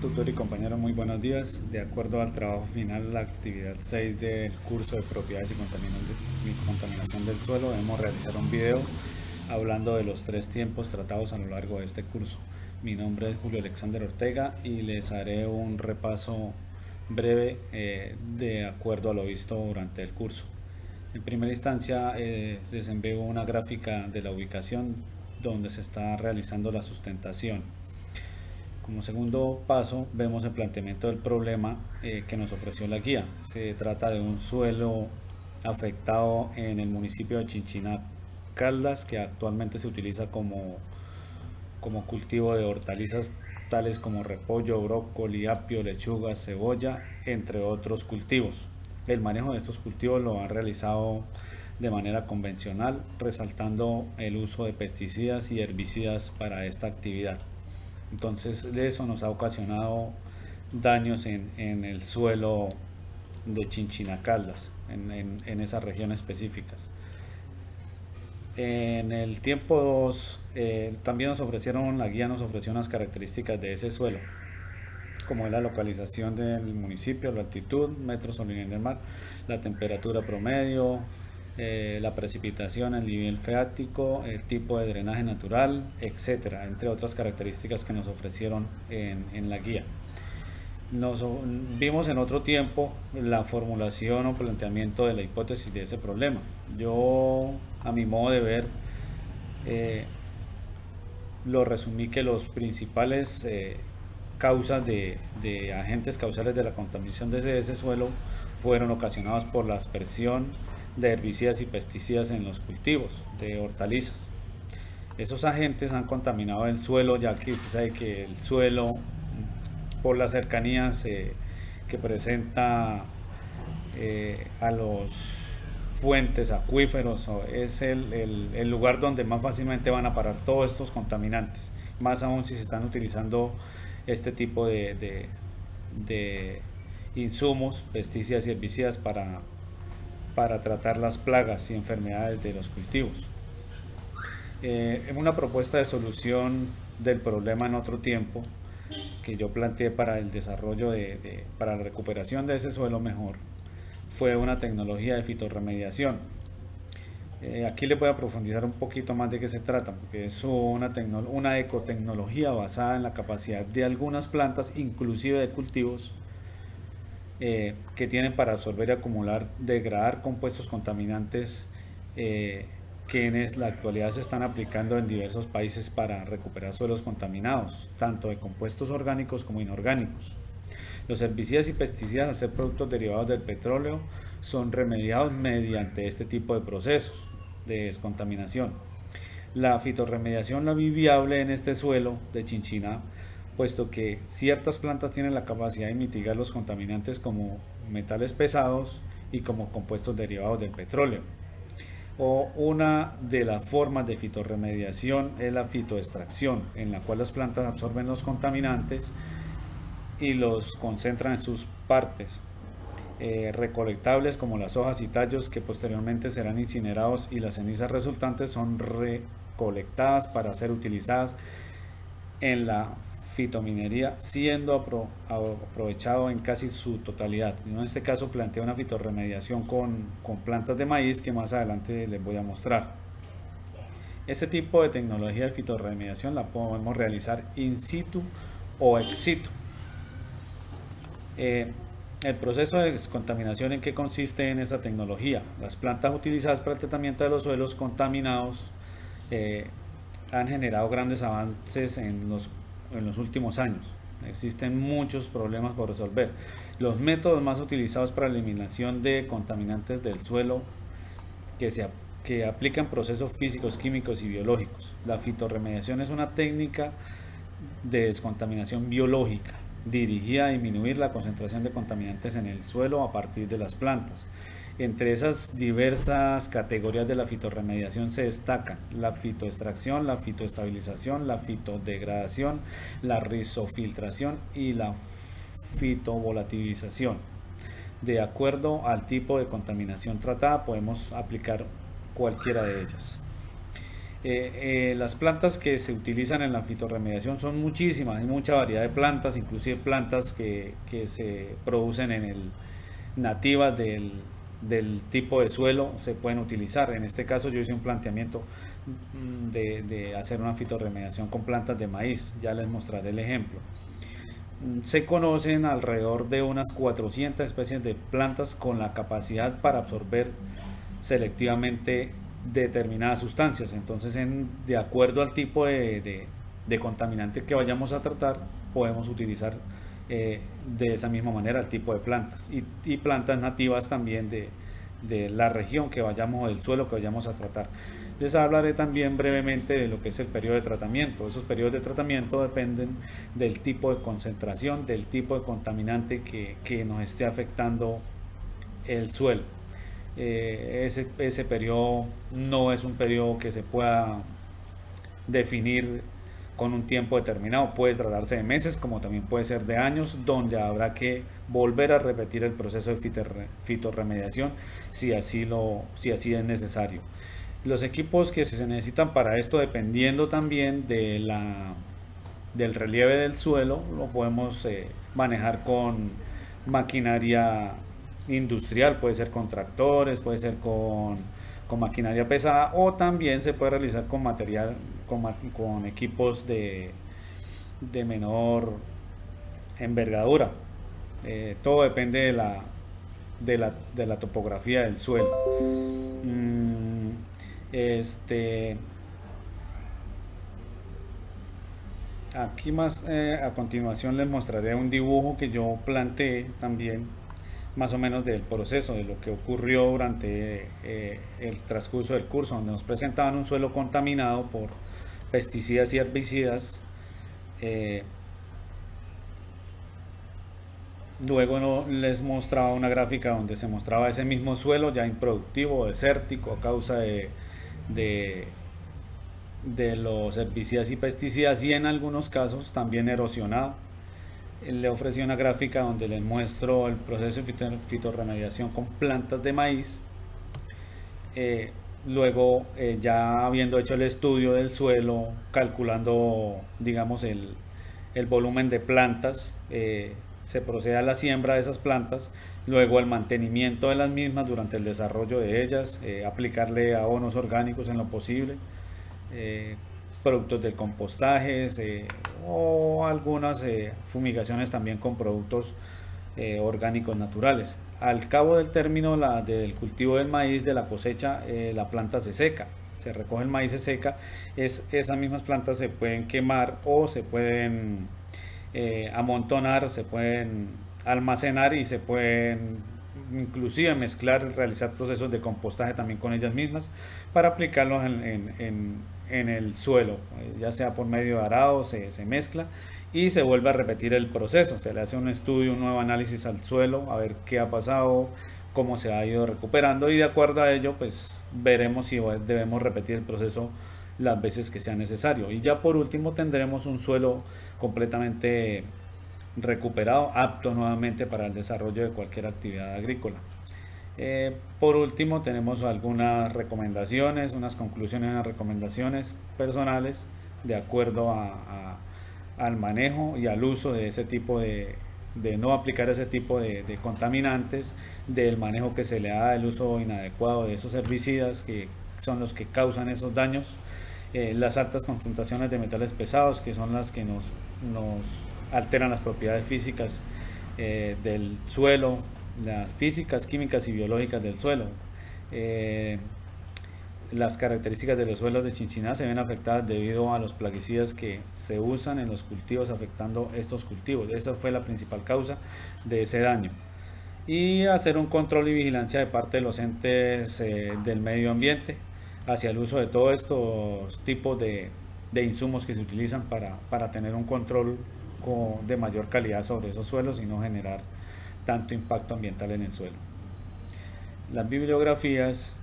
Tutor y compañero, muy buenos días. De acuerdo al trabajo final, la actividad 6 del curso de propiedades y contaminación del suelo, debemos realizar un video hablando de los tres tiempos tratados a lo largo de este curso. Mi nombre es Julio Alexander Ortega y les haré un repaso breve de acuerdo a lo visto durante el curso. En primera instancia, les envío una gráfica de la ubicación donde se está realizando la sustentación. Como segundo paso, vemos el planteamiento del problema que nos ofreció la guía. Se trata de un suelo afectado en el municipio de Chinchiná Caldas, que actualmente se utiliza como cultivo de hortalizas tales como repollo, brócoli, apio, lechuga, cebolla, entre otros cultivos. El manejo de estos cultivos lo han realizado de manera convencional, resaltando el uso de pesticidas y herbicidas para esta actividad. Entonces eso nos ha ocasionado daños en el suelo de Chinchinacaldas, en esas regiones específicas. En el tiempo 2 también la guía nos ofreció unas características de ese suelo, como es la localización del municipio, la altitud, metros sobre el nivel del mar, la temperatura promedio, la precipitación, el nivel freático, el tipo de drenaje natural, etcétera, entre otras características que nos ofrecieron en la guía. Vimos en otro tiempo la formulación o planteamiento de la hipótesis de ese problema. Yo, a mi modo de ver, eh, lo resumí que los principales causas de agentes causales de la contaminación de ese suelo fueron ocasionados por la aspersión de herbicidas y pesticidas en los cultivos de hortalizas. Esos agentes han contaminado el suelo, ya que usted sabe que el suelo, por las cercanías que presenta a los fuentes, acuíferos, es el lugar donde más fácilmente van a parar todos estos contaminantes, más aún si se están utilizando este tipo de insumos, pesticidas y herbicidas para tratar las plagas y enfermedades de los cultivos. En una propuesta de solución del problema en otro tiempo que yo planteé para el desarrollo para la recuperación de ese suelo mejor, fue una tecnología de fitorremediación. Aquí les voy a profundizar un poquito más de qué se trata, porque es una ecotecnología basada en la capacidad de algunas plantas, inclusive de cultivos, que tienen para absorber y acumular, degradar compuestos contaminantes que en la actualidad se están aplicando en diversos países para recuperar suelos contaminados, tanto de compuestos orgánicos como inorgánicos. Los herbicidas y pesticidas, al ser productos derivados del petróleo, son remediados mediante este tipo de procesos de descontaminación. La fitorremediación la vi viable en este suelo de Chinchiná, puesto que ciertas plantas tienen la capacidad de mitigar los contaminantes como metales pesados y como compuestos derivados del petróleo. O una de las formas de fitorremediación es la fitoextracción, en la cual las plantas absorben los contaminantes y los concentran en sus partes recolectables, como las hojas y tallos, que posteriormente serán incinerados, y las cenizas resultantes son recolectadas para ser utilizadas en la fitominería, siendo aprovechado en casi su totalidad. En este caso plantea una fitorremediación con plantas de maíz que más adelante les voy a mostrar. Este tipo de tecnología de fitorremediación la podemos realizar in situ o ex situ. El proceso de descontaminación, ¿en qué consiste en esta tecnología? Las plantas utilizadas para el tratamiento de los suelos contaminados han generado grandes avances en los últimos años. Existen muchos problemas por resolver. Los métodos más utilizados para la eliminación de contaminantes del suelo que aplican procesos físicos, químicos y biológicos. La fitorremediación es una técnica de descontaminación biológica dirigida a disminuir la concentración de contaminantes en el suelo a partir de las plantas. Entre esas diversas categorías de la fitorremediación se destacan la fitoextracción, la fitoestabilización, la fitodegradación, la rizofiltración y la fitovolatilización. De acuerdo al tipo de contaminación tratada, podemos aplicar cualquiera de ellas. Las plantas que se utilizan en la fitorremediación son muchísimas, hay mucha variedad de plantas, inclusive plantas que se producen nativas del tipo de suelo se pueden utilizar. En este caso yo hice un planteamiento de hacer una fitorremediación con plantas de maíz, ya les mostraré el ejemplo. Se conocen alrededor de unas 400 especies de plantas con la capacidad para absorber selectivamente determinadas sustancias. Entonces, de acuerdo al tipo de contaminante que vayamos a tratar, podemos utilizar de esa misma manera el tipo de plantas y plantas nativas también de la región que vayamos o del suelo que vayamos a tratar. Les hablaré también brevemente de lo que es el periodo de tratamiento. Esos periodos de tratamiento dependen del tipo de concentración, del tipo de contaminante que nos esté afectando el suelo. Ese periodo no es un periodo que se pueda definir con un tiempo determinado, puede tratarse de meses como también puede ser de años, donde habrá que volver a repetir el proceso de fitorremediación si así es necesario. Los equipos que se necesitan para esto, dependiendo también del relieve del suelo, lo podemos manejar con maquinaria industrial, puede ser con tractores, puede ser con maquinaria pesada, o también se puede realizar con material, con equipos de menor envergadura. Todo depende de la topografía del suelo. Este, Aquí más a continuación les mostraré un dibujo que yo planteé también más o menos del proceso, de lo que ocurrió durante el transcurso del curso, donde nos presentaban un suelo contaminado por pesticidas y herbicidas. Luego les mostraba una gráfica donde se mostraba ese mismo suelo ya improductivo, desértico, a causa de, de los herbicidas y pesticidas, y en algunos casos también erosionado. Le ofrecí una gráfica donde les muestro el proceso de fitorremediación con plantas de maíz. Luego, ya habiendo hecho el estudio del suelo, calculando, digamos, el volumen de plantas, se procede a la siembra de esas plantas, luego al mantenimiento de las mismas durante el desarrollo de ellas, aplicarle abonos orgánicos en lo posible, eh, productos del compostaje, o algunas fumigaciones también con productos orgánicos naturales. Al cabo del término del cultivo del maíz, de la cosecha, la planta se seca, se recoge el maíz, se seca. Esas mismas plantas se pueden quemar o se pueden amontonar, se pueden almacenar y se pueden inclusive mezclar, realizar procesos de compostaje también con ellas mismas para aplicarlos en el suelo, ya sea por medio de arado, se mezcla y se vuelve a repetir el proceso, se le hace un estudio, un nuevo análisis al suelo, a ver qué ha pasado, cómo se ha ido recuperando, y de acuerdo a ello pues veremos si debemos repetir el proceso las veces que sea necesario. Y ya por último tendremos un suelo completamente recuperado, apto nuevamente para el desarrollo de cualquier actividad agrícola. Por último tenemos algunas recomendaciones, unas conclusiones, unas recomendaciones personales de acuerdo al manejo y al uso de ese tipo de no aplicar ese tipo de contaminantes, del manejo que se le da, del uso inadecuado de esos herbicidas que son los que causan esos daños, las altas concentraciones de metales pesados, que son las que nos alteran las propiedades físicas del suelo, las físicas, químicas y biológicas del suelo. Las características de los suelos de Chinchiná se ven afectadas debido a los plaguicidas que se usan en los cultivos, afectando estos cultivos. Esa fue la principal causa de ese daño. Y hacer un control y vigilancia de parte de los entes del medio ambiente hacia el uso de todos estos tipos de insumos que se utilizan para tener un control de mayor calidad sobre esos suelos y no generar tanto impacto ambiental en el suelo. Las bibliografías,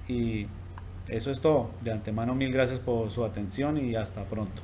y eso es todo. De antemano, mil gracias por su atención y hasta pronto.